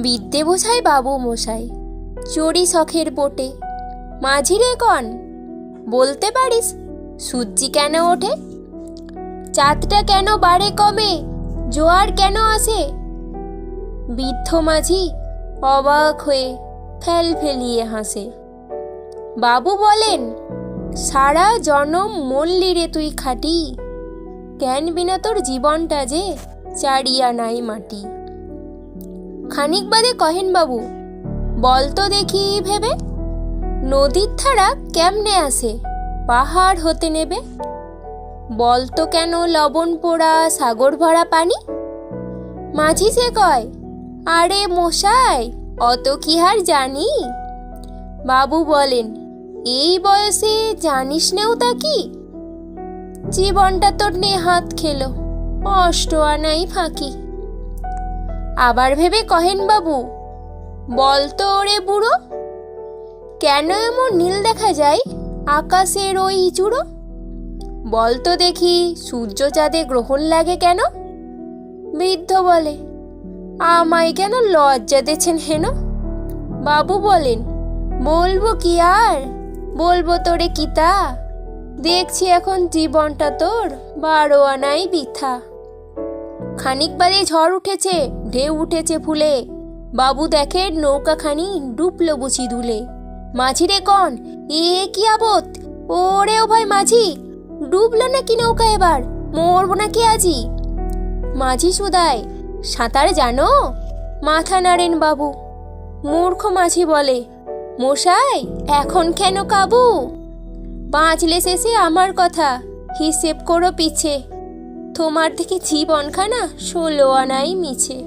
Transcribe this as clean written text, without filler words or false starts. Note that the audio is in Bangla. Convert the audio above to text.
বিদ্যে বোঝায় বাবু মশাই, চড়ি শখের বোটে। মাঝি রে কন, বলতে পারিস সূর্যি কেন ওঠে? চাঁদটা কেন বাড়ে কমে, জোয়ার কেন আসে? বৃদ্ধ মাঝি অবাক হয়ে ফেল ফেলিয়ে হাসে। বাবু বলেন, সারা জনম মল্লি রে তুই খাটি, জ্ঞান বিনা তোর জীবনটা যে চারিয়া নাই মাটি। খানিক বাদে কহেন বাবু, বল তো দেখি ভেবে, নদীর ধারা কেমনে আসে পাহাড় হতে নেবে? বল তো কেন লবণ পোড়া সাগর ভরা পানি? মাঝি সে কয়, আরে মশাই অত কি হার জানি? বাবু বলেন, এই বয়সে জানিস নেও তা কি? জীবনটা তোর নেহাত খেলো, অষ্ট আনাই ফাঁকি। আবার ভেবে কহেন বাবু, বল তো ওরে বুড়ো, কেন এমন নীল দেখা যায় আকাশের ওই চূড়ো? বল তো দেখি সূর্য চাঁদে গ্রহণ লাগে কেন? বৃদ্ধ বলে, আমায় কেন লজ্জা দিয়েছেন হেন? বাবু বলেন, বলবো কি আর, বলবো তোরে কিতা, দেখছি এখন জীবনটা তোর 12 আনাই বৃথা। খানিক বাদে ঝড় উঠেছে, ঢেউ উঠেছে ফুলে, বাবু দেখে নৌকাখানি ডুবলো বুঝি ধুলে। মাঝি রে কন, এ কি আবত, ওরে ও ভাই মাঝি, ডুবলো নাকি নৌকা এবার, মরবো নাকি আজি? মাঝি শুধায়, সাঁতার জানো? মাথা নাড়েন বাবু। মূর্খ মাঝি বলে, মশাই এখন কেন কাবু? বাঁচলে শেষে আমার কথা হিসেব করো পিছে, তোমার থেকে জীবনখানা 16 আনাই মিছে।